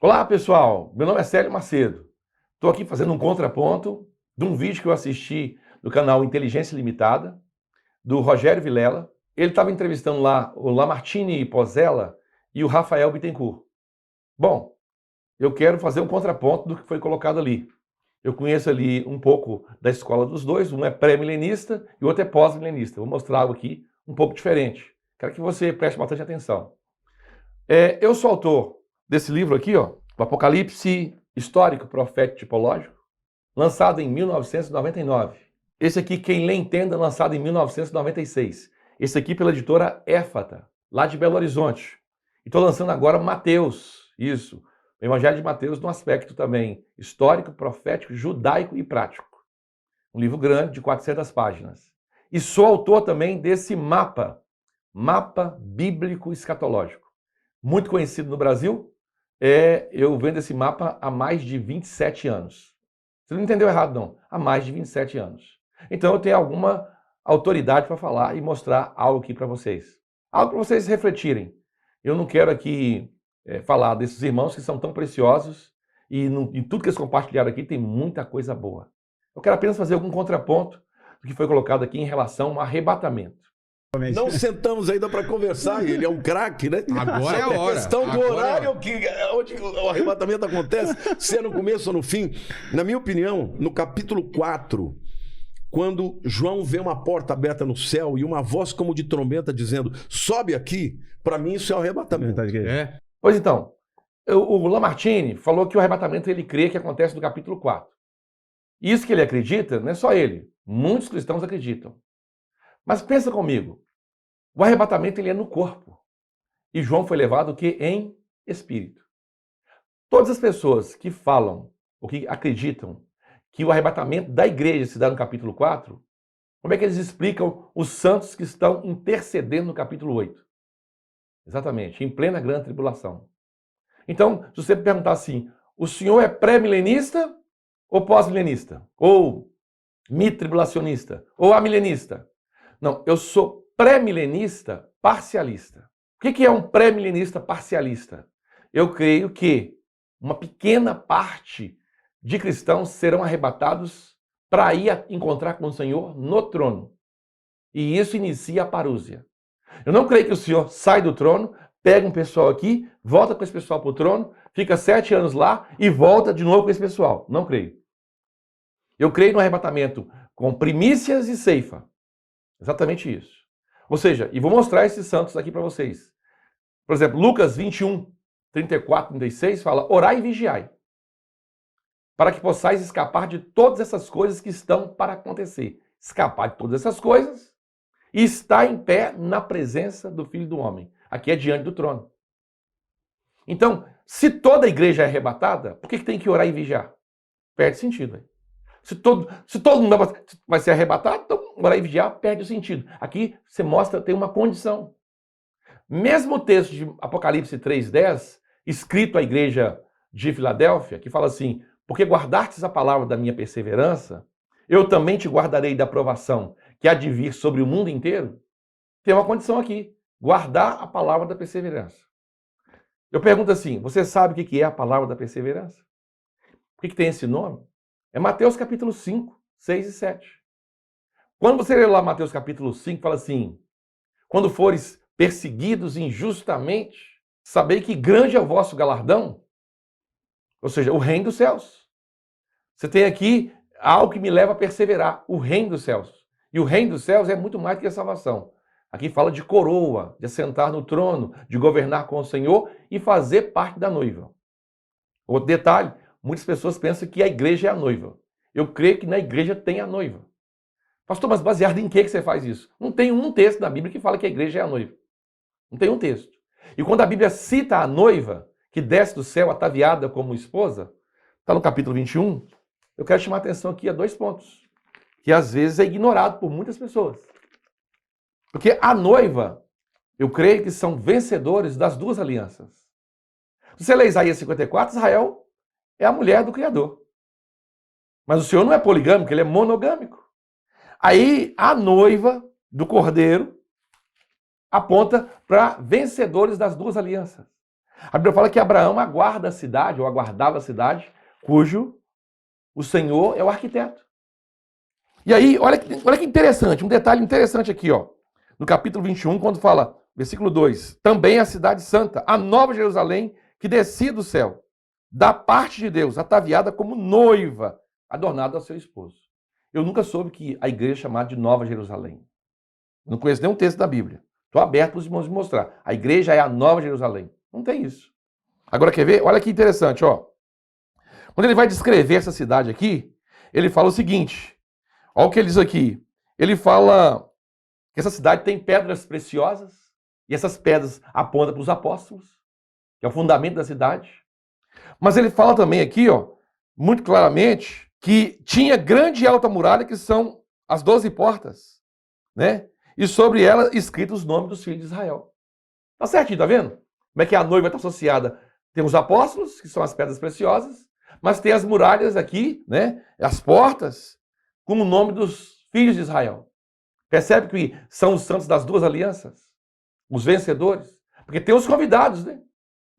Olá pessoal, meu nome é Célio Macedo. Estou aqui fazendo um contraponto de um vídeo que eu assisti no canal Inteligência Limitada, do Rogério Vilela. Ele estava entrevistando lá o Lamartine Pozzella e o Rafael Bittencourt. Bom, eu quero fazer um contraponto do que foi colocado ali. Eu conheço ali um pouco da escola dos dois, um é pré-milenista e o outro é pós-milenista. Vou mostrar algo aqui um pouco diferente. Quero que você preste bastante atenção. Eu sou autor desse livro aqui, ó, o Apocalipse Histórico, Profético Tipológico, lançado em 1999. Esse aqui, quem lê entenda, lançado em 1996. Esse aqui pela editora Éfata, lá de Belo Horizonte. E estou lançando agora Mateus, isso, o Evangelho de Mateus, num aspecto também histórico, profético, judaico e prático. Um livro grande, de 400 páginas. E sou autor também desse mapa bíblico escatológico. Muito conhecido no Brasil, eu vendo esse mapa há mais de 27 anos. Você não entendeu errado, não. Há mais de 27 anos. Então eu tenho alguma autoridade para falar e mostrar algo aqui para vocês. Algo para vocês refletirem. Eu não quero aqui falar desses irmãos que são tão preciosos e em tudo que eles compartilharam aqui tem muita coisa boa. Eu quero apenas fazer algum contraponto do que foi colocado aqui em relação ao arrebatamento. Não sentamos ainda para conversar, ele é um craque, né? Agora é a hora. A questão do horário, onde o arrebatamento acontece, se é no começo ou no fim. Na minha opinião, no capítulo 4, quando João vê uma porta aberta no céu e uma voz como de trombeta dizendo, sobe aqui, para mim isso é o arrebatamento. É. Pois então, o Lamartine falou que o arrebatamento ele crê que acontece no capítulo 4. Isso que ele acredita, não é só ele, muitos cristãos acreditam. Mas pensa comigo, o arrebatamento ele é no corpo. E João foi levado o quê? Em espírito. Todas as pessoas que falam, ou que acreditam, que o arrebatamento da igreja se dá no capítulo 4, como é que eles explicam os santos que estão intercedendo no capítulo 8? Exatamente, em plena grande tribulação. Então, se você perguntar assim, o senhor é pré-milenista ou pós-milenista? Ou mid-tribulacionista? Ou amilenista? Não, eu sou pré-milenista parcialista. O que é um pré-milenista parcialista? Eu creio que uma pequena parte de cristãos serão arrebatados para ir encontrar com o Senhor no trono. E isso inicia a parúzia. Eu não creio que o Senhor sai do trono, pega um pessoal aqui, volta com esse pessoal para o trono, fica 7 anos lá e volta de novo com esse pessoal. Não creio. Eu creio no arrebatamento com primícias e ceifa. Exatamente isso. Ou seja, e vou mostrar esses santos aqui para vocês. Por exemplo, Lucas 21, 34, 36 fala, orai e vigiai, para que possais escapar de todas essas coisas que estão para acontecer. Escapar de todas essas coisas e estar em pé na presença do Filho do Homem. Aqui é diante do trono. Então, se toda a igreja é arrebatada, por que tem que orar e vigiar? Perde sentido. Hein? Se todo mundo vai ser arrebatado, então orar e vigiar perde o sentido. Aqui você mostra, tem uma condição. Mesmo o texto de Apocalipse 3:10, escrito à igreja de Filadélfia, que fala assim, porque guardastes a palavra da minha perseverança, eu também te guardarei da provação que há de vir sobre o mundo inteiro. Tem uma condição aqui, guardar a palavra da perseverança. Eu pergunto assim, você sabe o que é a palavra da perseverança? Por que tem esse nome? É Mateus capítulo 5, 6 e 7. Quando você lê lá Mateus capítulo 5, fala assim, quando fores perseguidos injustamente, sabei que grande é o vosso galardão, ou seja, o reino dos céus. Você tem aqui algo que me leva a perseverar, o reino dos céus. E o reino dos céus é muito mais do que a salvação. Aqui fala de coroa, de assentar no trono, de governar com o Senhor e fazer parte da noiva. Outro detalhe, muitas pessoas pensam que a igreja é a noiva. Eu creio que na igreja tem a noiva. Pastor, mas baseado em que você faz isso? Não tem um texto na Bíblia que fala que a igreja é a noiva. Não tem um texto. E quando a Bíblia cita a noiva, que desce do céu ataviada como esposa, está no capítulo 21, eu quero chamar a atenção aqui a 2 pontos, que às vezes é ignorado por muitas pessoas. Porque a noiva, eu creio que são vencedores das 2 alianças. Se você lê Isaías 54, Israel é a mulher do Criador. Mas o Senhor não é poligâmico, ele é monogâmico. Aí a noiva do Cordeiro aponta para vencedores das 2 alianças. A Bíblia fala que Abraão aguarda a cidade, ou aguardava a cidade, cujo o Senhor é o arquiteto. E aí, olha que interessante, um detalhe interessante aqui, ó. No capítulo 21, quando fala, versículo 2, também a cidade santa, a nova Jerusalém, que descia do céu, da parte de Deus, ataviada como noiva, adornada ao seu esposo. Eu nunca soube que a igreja é chamada de Nova Jerusalém. Não conheço nenhum texto da Bíblia. Estou aberto para os irmãos me mostrar. A igreja é a Nova Jerusalém. Não tem isso. Agora, quer ver? Olha que interessante, ó. Quando ele vai descrever essa cidade aqui, ele fala o seguinte. Olha o que ele diz aqui. Ele fala que essa cidade tem pedras preciosas, e essas pedras apontam para os apóstolos, que é o fundamento da cidade. Mas ele fala também aqui, ó, muito claramente, que tinha grande e alta muralha, que são as 12 portas, né? E sobre ela escritos os nomes dos filhos de Israel. Tá certinho, tá vendo? Como é que a noiva está associada? Tem os apóstolos, que são as pedras preciosas, mas tem as muralhas aqui, né? As portas, com o nome dos filhos de Israel. Percebe que são os santos das duas alianças? Os vencedores? Porque tem os convidados, né?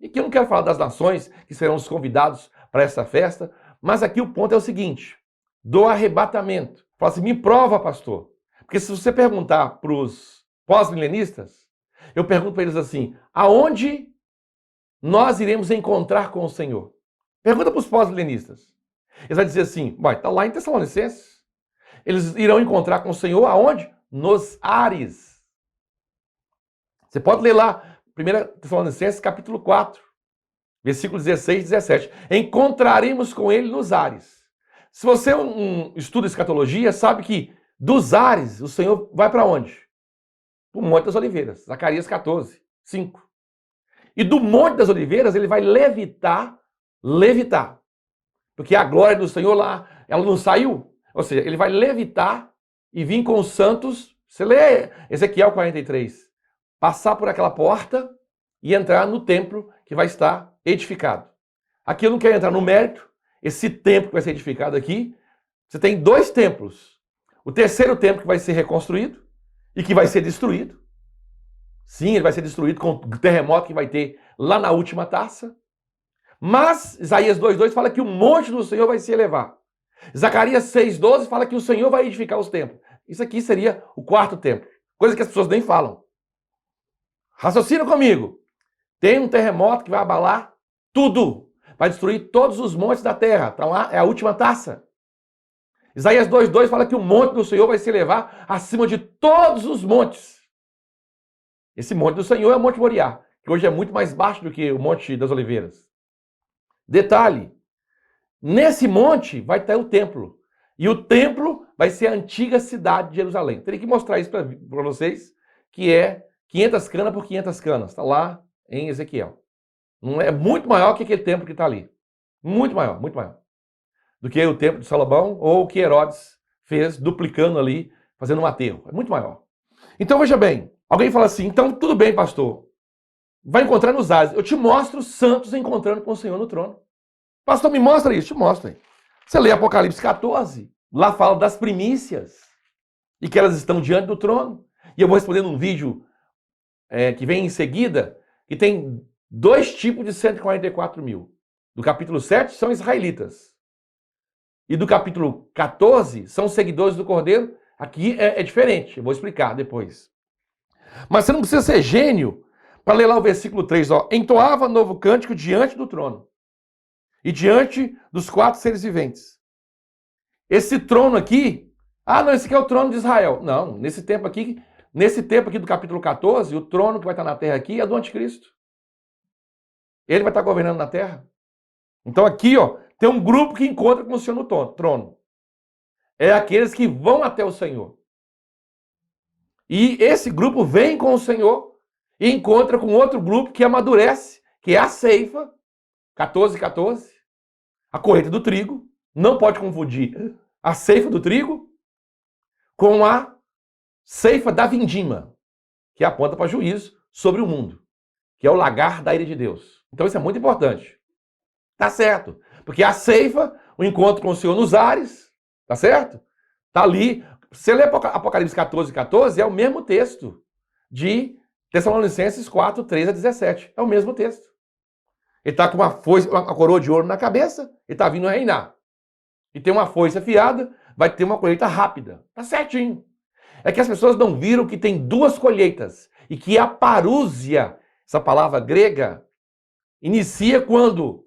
E aqui eu não quero falar das nações que serão os convidados para essa festa, mas aqui o ponto é o seguinte, do arrebatamento. Fala assim, me prova, pastor. Porque se você perguntar para os pós-milenistas, eu pergunto para eles assim, aonde nós iremos encontrar com o Senhor? Pergunta para os pós-milenistas. Eles vão dizer assim, está lá em Tessalonicenses. Eles irão encontrar com o Senhor aonde? Nos ares. Você pode ler lá, 1 Tessalonicenses capítulo 4, versículos 16 e 17. Encontraremos com ele nos ares. Se você estuda escatologia, sabe que dos ares o Senhor vai para onde? Para o Monte das Oliveiras. Zacarias 14, 5. E do Monte das Oliveiras ele vai levitar. Porque a glória do Senhor lá, ela não saiu. Ou seja, ele vai levitar e vir com os santos. Você lê Ezequiel 43. Passar por aquela porta e entrar no templo que vai estar edificado. Aqui eu não quero entrar no mérito. Esse templo que vai ser edificado aqui, você tem 2 templos. O terceiro templo que vai ser reconstruído e que vai ser destruído. Sim, ele vai ser destruído com o terremoto que vai ter lá na última taça. Mas Isaías 2,2 fala que o monte do Senhor vai se elevar. Zacarias 6,12 fala que o Senhor vai edificar os templos. Isso aqui seria o 4º templo. Coisa que as pessoas nem falam. Raciocina comigo. Tem um terremoto que vai abalar tudo. Vai destruir todos os montes da terra. Então lá é a última taça. Isaías 2,2 fala que o monte do Senhor vai se elevar acima de todos os montes. Esse monte do Senhor é o Monte Moriá, que hoje é muito mais baixo do que o Monte das Oliveiras. Detalhe, nesse monte vai ter o templo. E o templo vai ser a antiga cidade de Jerusalém. Teria que mostrar isso para vocês, que é 500 canas por 500 canas. Está lá em Ezequiel. Não é muito maior que aquele templo que está ali. Muito maior do que o templo de Salomão ou o que Herodes fez, duplicando ali, fazendo um aterro. É muito maior. Então veja bem, alguém fala assim, então tudo bem, pastor, vai encontrar nos ares. Eu te mostro os santos encontrando com o Senhor no trono. Pastor, me mostra isso, te mostro aí. Você lê Apocalipse 14, lá fala das primícias e que elas estão diante do trono. E eu vou responder num vídeo que vem em seguida, que tem 2 tipos de 144 mil. Do capítulo 7 são israelitas. E do capítulo 14 são seguidores do Cordeiro. Aqui é diferente, eu vou explicar depois. Mas você não precisa ser gênio para ler lá o versículo 3. Ó. Entoava novo cântico diante do trono e diante dos 4 seres viventes. Esse trono aqui, não, esse aqui é o trono de Israel. Não, nesse tempo aqui do capítulo 14, o trono que vai estar na terra aqui é do anticristo. Ele vai estar governando na terra. Então aqui, ó, tem um grupo que encontra com o Senhor no trono. É aqueles que vão até o Senhor. E esse grupo vem com o Senhor e encontra com outro grupo que amadurece, que é a ceifa, 14:14, a colheita do trigo. Não pode confundir a ceifa do trigo com a ceifa da vindima, que aponta para juízo sobre o mundo, que é o lagar da ira de Deus. Então isso é muito importante. Tá certo. Porque a ceifa, o encontro com o Senhor nos ares, tá certo? Tá ali. Você lê Apocalipse 14:14, é o mesmo texto de Tessalonicenses 4:13 a 17. É o mesmo texto. Ele está com uma foice, uma coroa de ouro na cabeça, ele está vindo reinar. E tem uma foice afiada, vai ter uma colheita rápida. Tá certinho. É que as pessoas não viram que tem duas colheitas e que a parúzia, essa palavra grega, inicia quando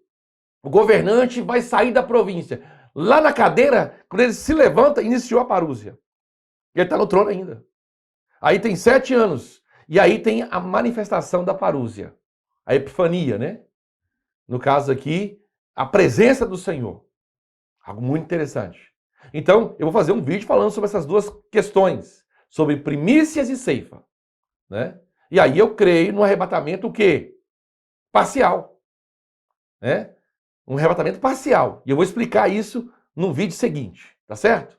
o governante vai sair da província. Lá na cadeira, quando ele se levanta, iniciou a parúzia. Ele está no trono ainda. Aí tem 7 anos. E aí tem a manifestação da parúzia. A epifania, né? No caso aqui, a presença do Senhor. Algo muito interessante. Então, eu vou fazer um vídeo falando sobre essas duas questões. Sobre primícias e ceifa. Né? E aí eu creio no arrebatamento o quê? Parcial. Né? Um arrebatamento parcial. E eu vou explicar isso no vídeo seguinte. Tá certo?